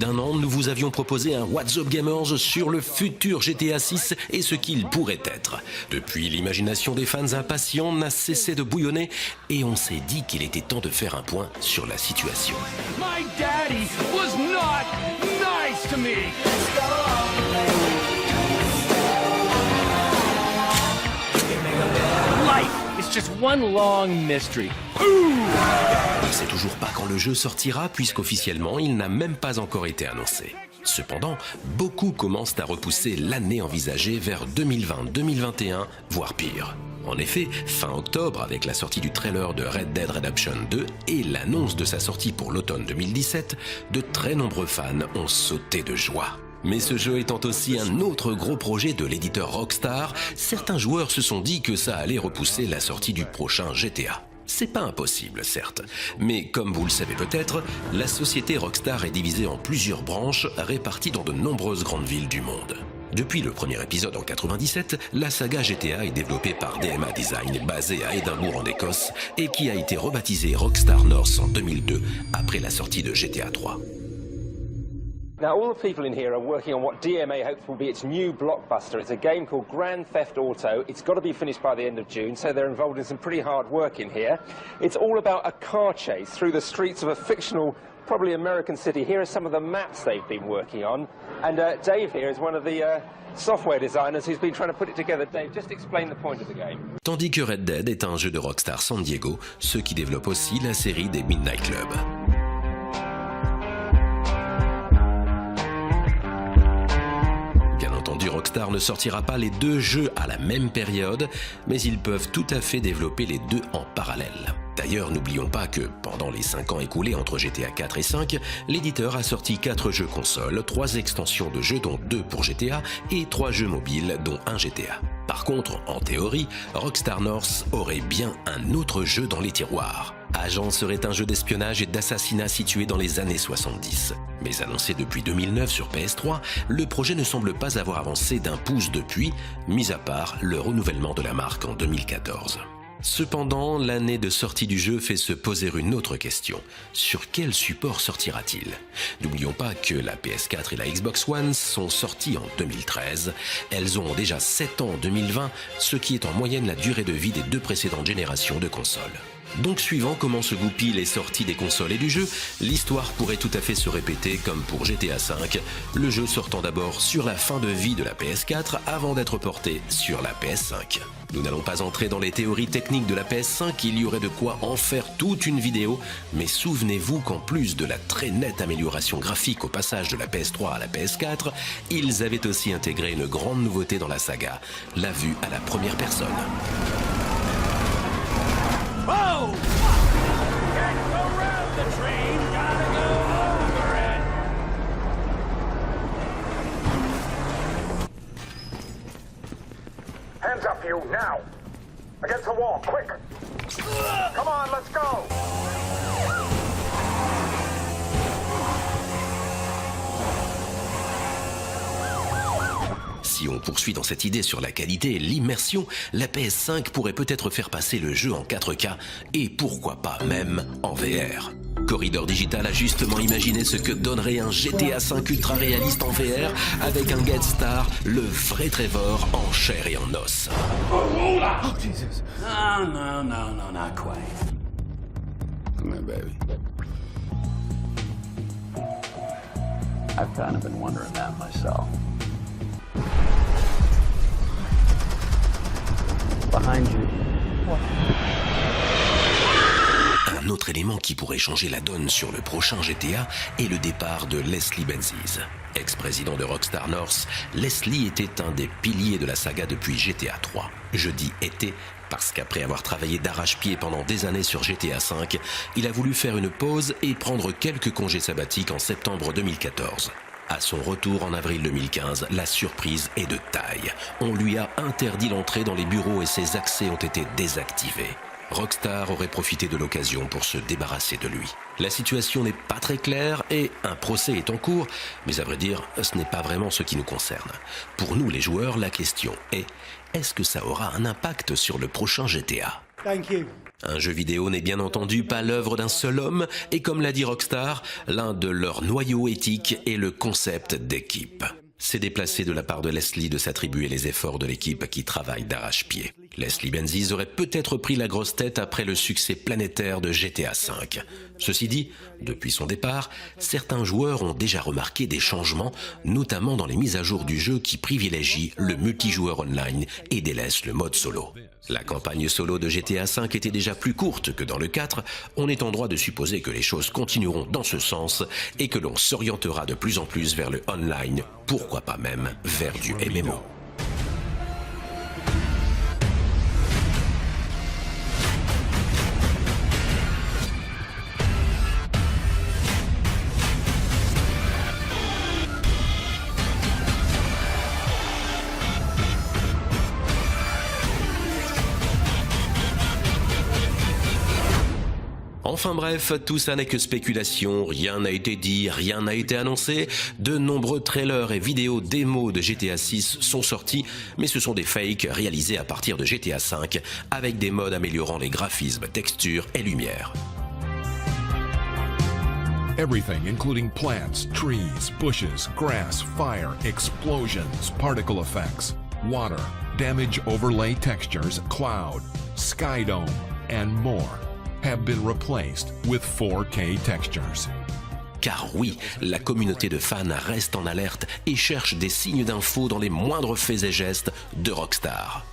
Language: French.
d'un an, nous vous avions proposé un What's Up Gamers sur le futur GTA 6 et ce qu'il pourrait être. Depuis, l'imagination des fans impatients n'a cessé de bouillonner et on s'est dit qu'il était temps de faire un point sur la situation. My daddy was not nice to me. Life is just one long mystery. On ne sait toujours pas quand le jeu sortira puisqu'officiellement il n'a même pas encore été annoncé. Cependant, beaucoup commencent à repousser l'année envisagée vers 2020, 2021, voire pire. En effet, fin octobre, avec la sortie du trailer de Red Dead Redemption 2 et l'annonce de sa sortie pour l'automne 2017, de très nombreux fans ont sauté de joie. Mais ce jeu étant aussi un autre gros projet de l'éditeur Rockstar, certains joueurs se sont dit que ça allait repousser la sortie du prochain GTA. C'est pas impossible, certes, mais comme vous le savez peut-être, la société Rockstar est divisée en plusieurs branches réparties dans de nombreuses grandes villes du monde. Depuis le premier épisode en 97, la saga GTA est développée par DMA Design, basée à Édimbourg en Écosse, et qui a été rebaptisée Rockstar North en 2002, après la sortie de GTA 3. Now, all the people in here are working on what DMA hopes will be its new blockbuster. It's a game called Grand Theft Auto. It's got to be finished by the end of June, so they're involved in some pretty hard work in here. It's all about a car chase through the streets of a fictional, probably American city. Here are some of the maps they've been working on. And Dave here is one of the software designers who's been trying to put it together. Dave, just explain the point of the game. Tandis que Red Dead est un jeu de Rockstar San Diego, ceux qui développent aussi la série des Midnight Club. Rockstar ne sortira pas les deux jeux à la même période, mais ils peuvent tout à fait développer les deux en parallèle. D'ailleurs, n'oublions pas que, pendant les 5 ans écoulés entre GTA 4 et 5, l'éditeur a sorti 4 jeux consoles, 3 extensions de jeux dont 2 pour GTA et 3 jeux mobiles dont un GTA. Par contre, en théorie, Rockstar North aurait bien un autre jeu dans les tiroirs. Agent serait un jeu d'espionnage et d'assassinat situé dans les années 70. Mais annoncé depuis 2009 sur PS3, le projet ne semble pas avoir avancé d'un pouce depuis, mis à part le renouvellement de la marque en 2014. Cependant, l'année de sortie du jeu fait se poser une autre question. Sur quel support sortira-t-il ? N'oublions pas que la PS4 et la Xbox One sont sorties en 2013. Elles auront déjà 7 ans en 2020, ce qui est en moyenne la durée de vie des 2 précédentes générations de consoles. Donc suivant comment se goupillent les sorties des consoles et du jeu, l'histoire pourrait tout à fait se répéter comme pour GTA V, le jeu sortant d'abord sur la fin de vie de la PS4 avant d'être porté sur la PS5. Nous n'allons pas entrer dans les théories techniques de la PS5, il y aurait de quoi en faire toute une vidéo, mais souvenez-vous qu'en plus de la très nette amélioration graphique au passage de la PS3 à la PS4, ils avaient aussi intégré une grande nouveauté dans la saga, la vue à la première personne. Oh! Can't go round the train, gotta go over it. Hands up, you, now! Against the wall, quick! Come on, let's go! Si on poursuit dans cette idée sur la qualité et l'immersion, la PS5 pourrait peut-être faire passer le jeu en 4K et pourquoi pas même en VR. Corridor Digital a justement imaginé ce que donnerait un GTA V ultra réaliste en VR avec un guest star, le vrai Trevor en chair et en os. Oh, Jesus. No, not quite. Come here, baby. I've kind of been wondering that myself. Behind you. What? Un autre élément qui pourrait changer la donne sur le prochain GTA est le départ de Leslie Benzies. Ex-président de Rockstar North, Leslie était un des piliers de la saga depuis GTA 3. Je dis était parce qu'après avoir travaillé d'arrache-pied pendant des années sur GTA V, il a voulu faire une pause et prendre quelques congés sabbatiques en septembre 2014. À son retour en avril 2015, la surprise est de taille. On lui a interdit l'entrée dans les bureaux et ses accès ont été désactivés. Rockstar aurait profité de l'occasion pour se débarrasser de lui. La situation n'est pas très claire et un procès est en cours, mais à vrai dire, ce n'est pas vraiment ce qui nous concerne. Pour nous les joueurs, la question est, est-ce que ça aura un impact sur le prochain GTA ? Thank you. Un jeu vidéo n'est bien entendu pas l'œuvre d'un seul homme, et comme l'a dit Rockstar, l'un de leurs noyaux éthiques est le concept d'équipe. C'est déplacé de la part de Leslie de s'attribuer les efforts de l'équipe qui travaille d'arrache-pied. Leslie Benzies aurait peut-être pris la grosse tête après le succès planétaire de GTA V. Ceci dit, depuis son départ, certains joueurs ont déjà remarqué des changements, notamment dans les mises à jour du jeu qui privilégient le multijoueur online et délaissent le mode solo. La campagne solo de GTA V était déjà plus courte que dans le 4, on est en droit de supposer que les choses continueront dans ce sens et que l'on s'orientera de plus en plus vers le online, pourquoi pas même vers du MMO. Enfin bref, tout ça n'est que spéculation, rien n'a été dit, rien n'a été annoncé. De nombreux trailers et vidéos démos de GTA 6 sont sortis, mais ce sont des fakes réalisés à partir de GTA 5 avec des modes améliorant les graphismes, textures et lumière. Everything, including plants, trees, bushes, grass, fire, explosions, particle effects, water, damage overlay textures, cloud, sky dome, and more, have been replaced with 4K textures. Car oui, la communauté de fans reste en alerte et cherche des signes d'infos dans les moindres faits et gestes de Rockstar.